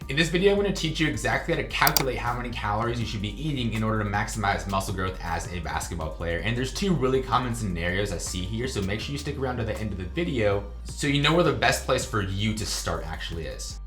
In this video, I'm going to teach you exactly how to calculate how many calories you should be eating in order to maximize muscle growth as a basketball player. And there's two really common scenarios I see here, so make sure you stick around to the end of the video so you know where the best place for you to start actually is.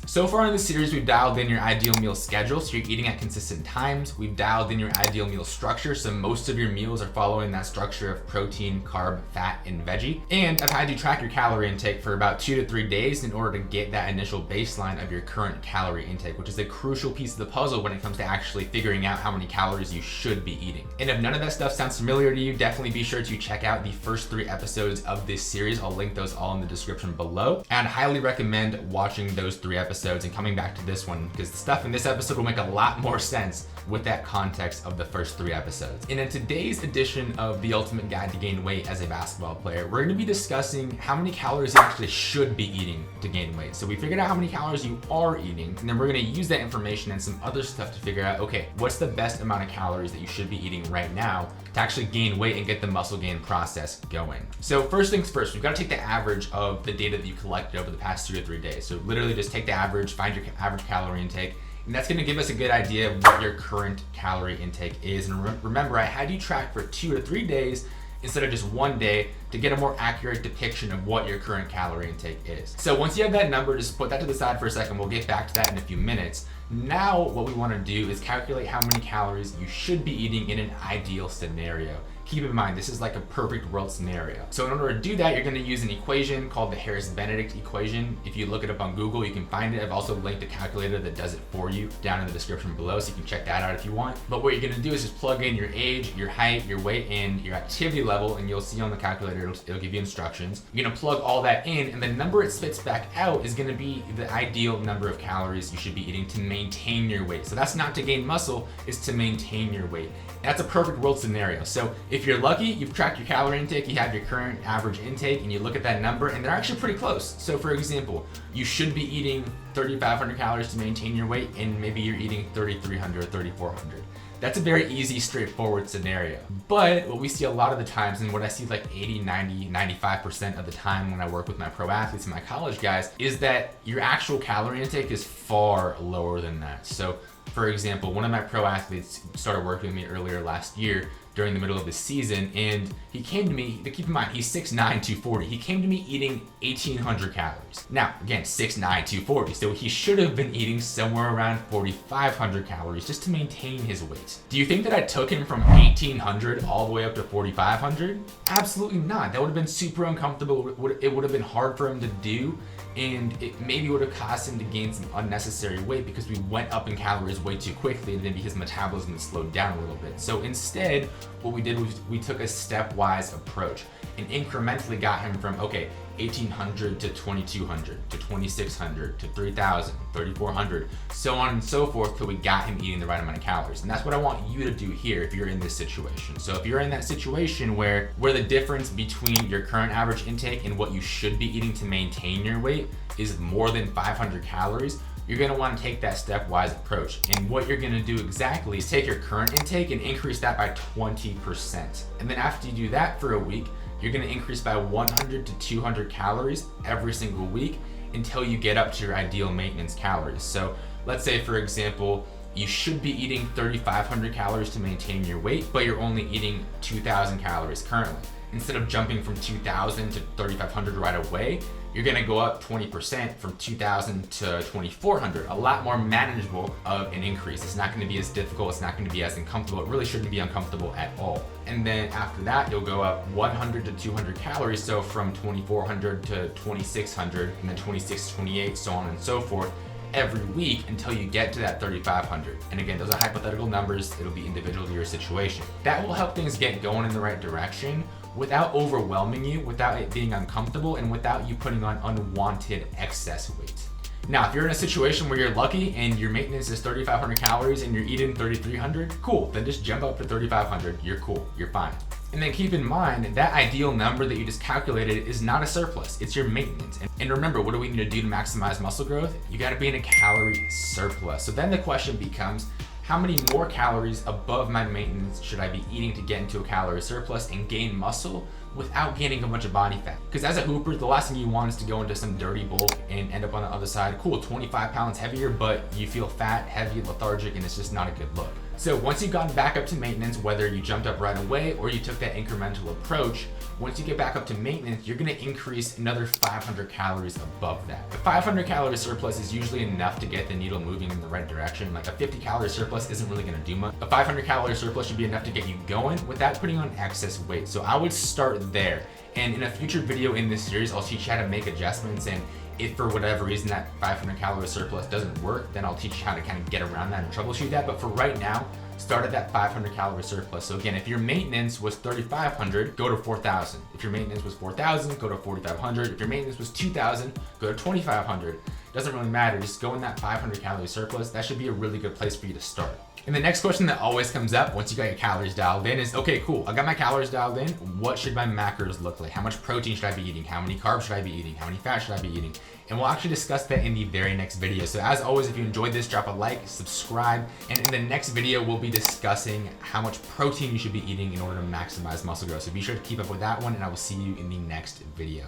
So far in this series, we've dialed in your ideal meal schedule, so you're eating at consistent times. We've dialed in your ideal meal structure, so most of your meals are following that structure of protein, carb, fat, and veggie. And I've had you track your calorie intake for about 2 to 3 days in order to get that initial baseline of your current calorie intake, which is a crucial piece of the puzzle when it comes to actually figuring out how many calories you should be eating. And if none of that stuff sounds familiar to you, definitely be sure to check out the first 3 episodes of this series. I'll link those all in the description below. And I highly recommend watching those 3 episodes and coming back to this one, because the stuff in this episode will make a lot more sense with that context of the first 3 episodes. And in today's edition of The Ultimate Guide to Gain Weight as a Basketball Player, we're going to be discussing how many calories you actually should be eating to gain weight. So we figured out how many calories you are eating, and then we're going to use that information and some other stuff to figure out, okay, what's the best amount of calories that you should be eating right now to actually gain weight and get the muscle gain process going. So first things first, we've got to take the average of the data that you collected over the past 2 to 3 days. So literally just take the average, find your average calorie intake, and that's going to give us a good idea of what your current calorie intake is. And remember, I had you track for 2 to 3 days instead of just 1 day to get a more accurate depiction of what your current calorie intake is. So once you have that number, just put that to the side for a second. We'll get back to that in a few minutes. Now what we want to do is calculate how many calories you should be eating in an ideal scenario. Keep in mind, this is like a perfect world scenario. So in order to do that, you're going to use an equation called the Harris-Benedict equation. If you look it up on Google, you can find it. I've also linked a calculator that does it for you down in the description below, so you can check that out if you want. But what you're going to do is just plug in your age, your height, your weight, and your activity level, and you'll see on the calculator, it'll give you instructions. You're going to plug all that in, and the number it spits back out is going to be the ideal number of calories you should be eating to maintain your weight. So that's not to gain muscle, it's to maintain your weight. That's a perfect world scenario. So if you're lucky, you've tracked your calorie intake, you have your current average intake, and you look at that number, and they're actually pretty close. So for example, you should be eating 3,500 calories to maintain your weight, and maybe you're eating 3,300 or 3,400. That's a very easy, straightforward scenario. But what we see a lot of the times, and what I see like 80, 90, 95% of the time when I work with my pro athletes and my college guys, is that your actual calorie intake is far lower than that. So for example, one of my pro athletes started working with me earlier last year during the middle of the season, and he came to me, to keep in mind, he's 6'9", 240. He came to me eating 1,800 calories. Now, again, 6'9", 240, so he should have been eating somewhere around 4,500 calories just to maintain his weight. Do you think that I took him from 1,800 all the way up to 4,500? Absolutely not. That would have been super uncomfortable. It would have been hard for him to do, and it maybe would have caused him to gain some unnecessary weight because we went up in calories way too quickly, and maybe his metabolism slowed down a little bit. So instead, what we did was we took a stepwise approach and incrementally got him from, okay, 1,800 to 2,200 to 2,600 to 3,000, 3,400, so on and so forth, till we got him eating the right amount of calories. And that's what I want you to do here if you're in this situation. So if you're in that situation where the difference between your current average intake and what you should be eating to maintain your weight is more than 500 calories, you're going to want to take that stepwise approach. And what you're going to do exactly is take your current intake and increase that by 20%. And then after you do that for a week, you're going to increase by 100 to 200 calories every single week until you get up to your ideal maintenance calories. So let's say, for example, you should be eating 3,500 calories to maintain your weight, but you're only eating 2,000 calories currently. Instead of jumping from 2,000 to 3,500 right away, you're gonna go up 20% from 2,000 to 2,400, a lot more manageable of an increase. It's not gonna be as difficult, it's not gonna be as uncomfortable. It really shouldn't be uncomfortable at all. And then after that, you'll go up 100 to 200 calories, so from 2,400 to 2,600, and then 26 to 28, so on and so forth, every week until you get to that 3,500. And again, those are hypothetical numbers. It'll be individual to your situation. That will help things get going in the right direction without overwhelming you, without it being uncomfortable, and without you putting on unwanted excess weight. Now, if you're in a situation where you're lucky and your maintenance is 3,500 calories and you're eating 3,300, cool, then just jump up to 3,500. You're cool, you're fine. And then keep in mind, that ideal number that you just calculated is not a surplus, it's your maintenance. And remember, what do we need to do to maximize muscle growth? You gotta be in a calorie surplus. So then the question becomes, how many more calories above my maintenance should I be eating to get into a calorie surplus and gain muscle without gaining a bunch of body fat. Because as a hooper, the last thing you want is to go into some dirty bulk and end up on the other side, cool, 25 pounds heavier, but you feel fat, heavy, lethargic, and it's just not a good look. So once you've gotten back up to maintenance, whether you jumped up right away or you took that incremental approach, once you get back up to maintenance, you're gonna increase another 500 calories above that. A 500 calorie surplus is usually enough to get the needle moving in the right direction. Like a 50 calorie surplus isn't really gonna do much. A 500 calorie surplus should be enough to get you going without putting on excess weight. So I would start there. And in a future video in this series, I'll teach you how to make adjustments, and if for whatever reason that 500 calorie surplus doesn't work, then I'll teach you how to kind of get around that and troubleshoot that. But for right now, start at that 500 calorie surplus. So again, if your maintenance was 3,500, go to 4,000. If your maintenance was 4,000, go to 4,500. If your maintenance was 2,000, go to 2,500. Doesn't really matter, just go in that 500 calorie surplus. That should be a really good place for you to start. And the next question that always comes up once you got your calories dialed in is, okay, cool, I got my calories dialed in. What should my macros look like? How much protein should I be eating? How many carbs should I be eating? How many fat should I be eating? And we'll actually discuss that in the very next video. So as always, if you enjoyed this, drop a like, subscribe, and in the next video, we'll be discussing how much protein you should be eating in order to maximize muscle growth. So be sure to keep up with that one, and I will see you in the next video.